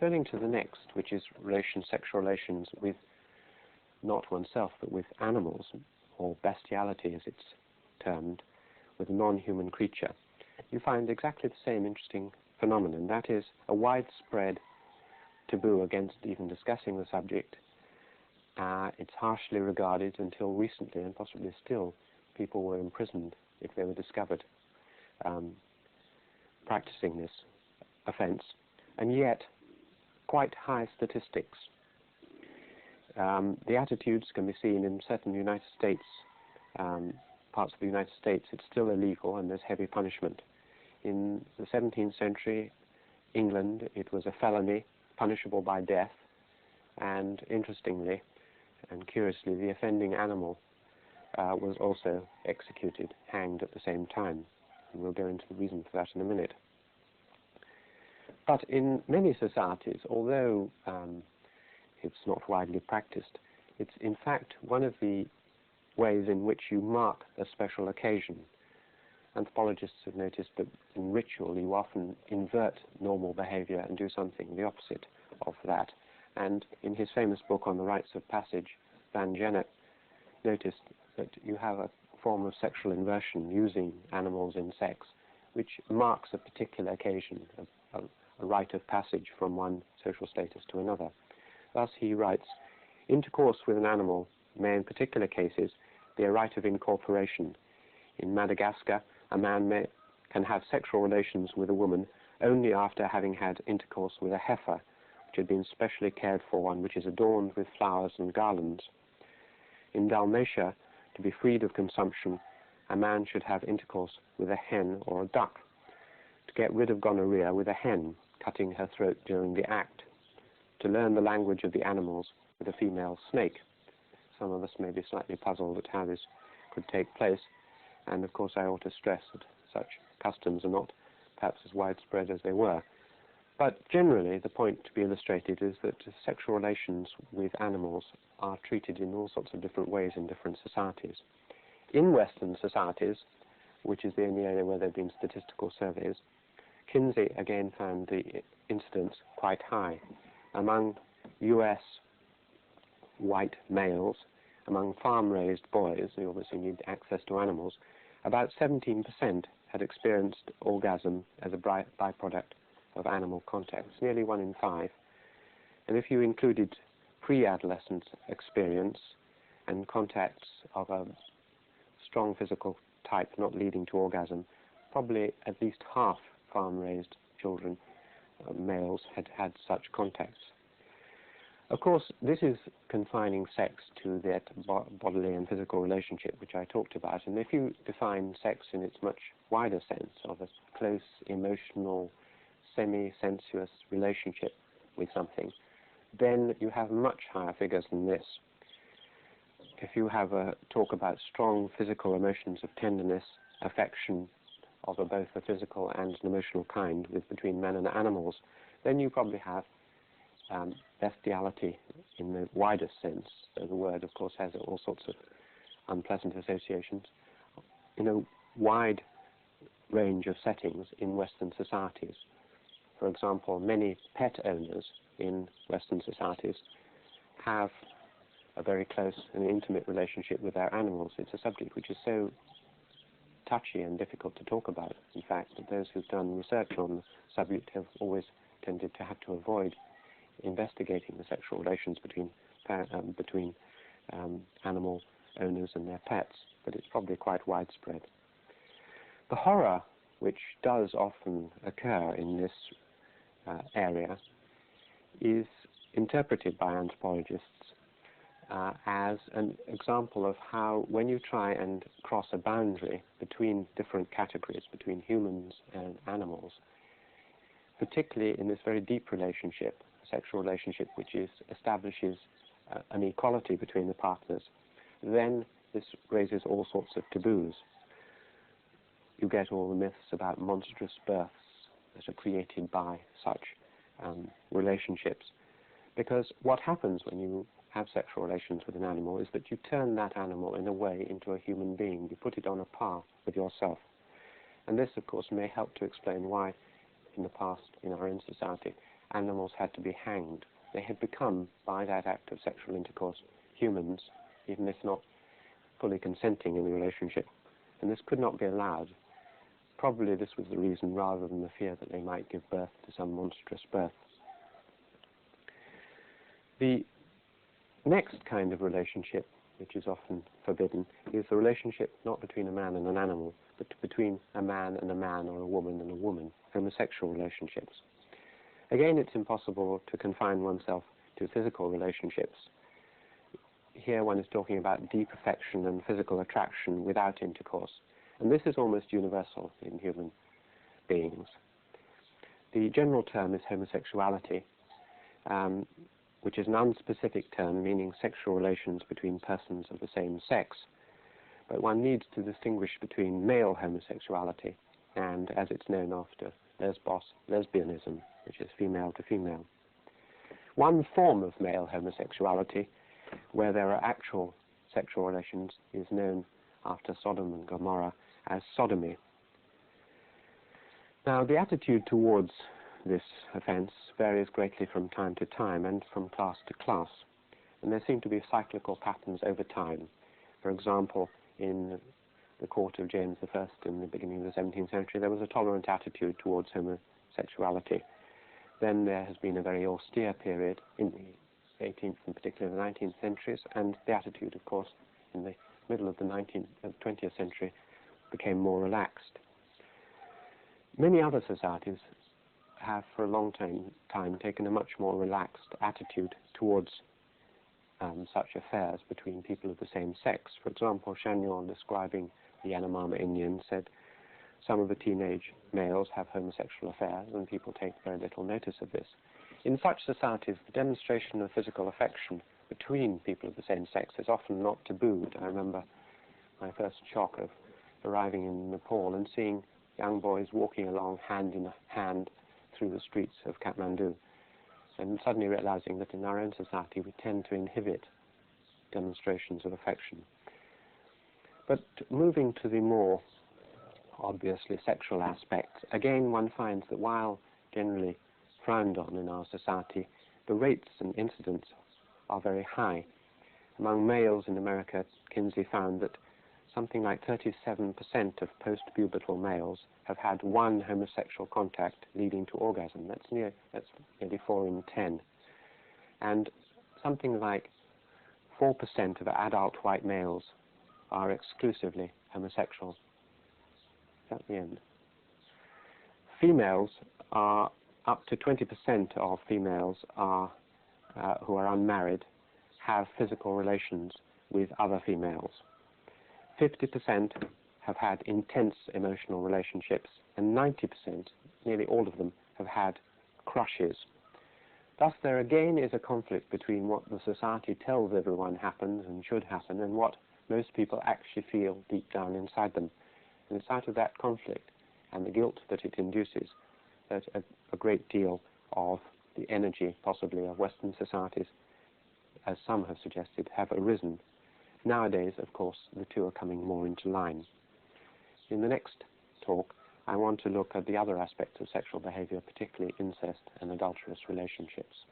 Turning to the next, which is sexual relations with not oneself, but with animals, or bestiality as it's termed, with a non-human creature, you find exactly the same interesting phenomenon. That is a widespread taboo against even discussing the subject. It's harshly regarded until recently, and possibly still, people were imprisoned if they were discovered practicing this offense, and yet quite high statistics. The attitudes can be seen in certain United States, parts of the United States. It's still illegal and there's heavy punishment. In the 17th century, England, it was a felony, punishable by death, and interestingly and curiously, the offending animal was also executed, hanged at the same time. And we'll go into the reason for that in a minute. But in many societies, although it's not widely practiced, it's in fact one of the ways in which you mark a special occasion. Anthropologists have noticed that in ritual you often invert normal behavior and do something the opposite of that. And in his famous book on the rites of passage, Van Gennep noticed that you have a form of sexual inversion using animals in sex, which marks a particular occasion, a rite of passage from one social status to another. Thus he writes, intercourse with an animal may in particular cases be a rite of incorporation. In Madagascar, a man can have sexual relations with a woman only after having had intercourse with a heifer, which had been specially cared for and which is adorned with flowers and garlands. In Dalmatia, to be freed of consumption, a man should have intercourse with a hen or a duck. To get rid of gonorrhea, with a hen, cutting her throat during the act. To learn the language of the animals, with a female snake. Some of us may be slightly puzzled at how this could take place, and of course I ought to stress that such customs are not perhaps as widespread as they were. But generally the point to be illustrated is that sexual relations with animals are treated in all sorts of different ways in different societies. In Western societies, which is the only area where there have been statistical surveys, Kinsey again found the incidence quite high. Among US white males, among farm-raised boys, who obviously need access to animals, about 17% had experienced orgasm as a byproduct of animal contact. It's nearly 1 in 5. And if you included pre-adolescent experience and contacts of a strong physical type not leading to orgasm, probably at least half farm-raised children, males, had had such contacts. Of course, this is confining sex to that bodily and physical relationship which I talked about, and if you define sex in its much wider sense of a close, emotional, semi-sensuous relationship with something, then you have much higher figures than this. If you have a talk about strong physical emotions of tenderness, affection, of both a physical and an emotional kind between men and animals, then you probably have bestiality in the widest sense. So the word, of course, has all sorts of unpleasant associations in a wide range of settings in Western societies. For example, many pet owners in Western societies have a very close and intimate relationship with their animals. It's a subject which is so touchy and difficult to talk about, in fact, that those who've done research on the subject have always tended to have to avoid investigating the sexual relations between animal owners and their pets, but it's probably quite widespread. The horror which does often occur in this area is interpreted by anthropologists as an example of how, when you try and cross a boundary between different categories, between humans and animals, particularly in this very deep relationship, sexual relationship which establishes an equality between the partners, then this raises all sorts of taboos. You get all the myths about monstrous births that are created by such relationships. Because what happens when you have sexual relations with an animal is that you turn that animal in a way into a human being. You put it on a par with yourself. And this, of course, may help to explain why, in the past, in our own society, animals had to be hanged. They had become, by that act of sexual intercourse, humans, even if not fully consenting in the relationship. And this could not be allowed. Probably this was the reason, rather than the fear that they might give birth to some monstrous birth. The next kind of relationship, which is often forbidden, is the relationship not between a man and an animal, but between a man or a woman and a woman, homosexual relationships. Again, it's impossible to confine oneself to physical relationships. Here one is talking about deep affection and physical attraction without intercourse, and this is almost universal in human beings. The general term is homosexuality, which is an unspecific term meaning sexual relations between persons of the same sex. But one needs to distinguish between male homosexuality and, as it's known after, lesbianism, which is female to female. One form of male homosexuality, where there are actual sexual relations, is known after Sodom and Gomorrah as sodomy. Now, the attitude towards this offense varies greatly from time to time and from class to class, and there seem to be cyclical patterns over time. For example, in the court of James I in the beginning of the 17th century, there was a tolerant attitude towards homosexuality. Then there has been a very austere period in the 18th and particularly the 19th centuries, and the attitude, of course, in the middle of the 20th century became more relaxed. Many other societies have for a long time taken a much more relaxed attitude towards such affairs between people of the same sex. For example, Chagnon, describing the Yanomami Indians, said some of the teenage males have homosexual affairs and people take very little notice of this. In such societies, the demonstration of physical affection between people of the same sex is often not tabooed. I remember my first shock of arriving in Nepal and seeing young boys walking along hand in hand through the streets of Kathmandu, and suddenly realizing that in our own society we tend to inhibit demonstrations of affection. But moving to the more obviously sexual aspects, again one finds that while generally frowned on in our society, the rates and incidence are very high. Among males in America, Kinsey found that something like 37% of post-pubertal males have had one homosexual contact leading to orgasm. That's nearly 4 in 10. And something like 4% of adult white males are exclusively homosexual. Is that the end? Females are, up to 20% of females are, who are unmarried have physical relations with other females. 50% have had intense emotional relationships, and 90%, nearly all of them, have had crushes. Thus, there again is a conflict between what the society tells everyone happens and should happen and what most people actually feel deep down inside them. And it's out of that conflict and the guilt that it induces that a great deal of the energy, possibly, of Western societies, as some have suggested, have arisen. Nowadays, of course, the two are coming more into line. In the next talk, I want to look at the other aspects of sexual behavior, particularly incest and adulterous relationships.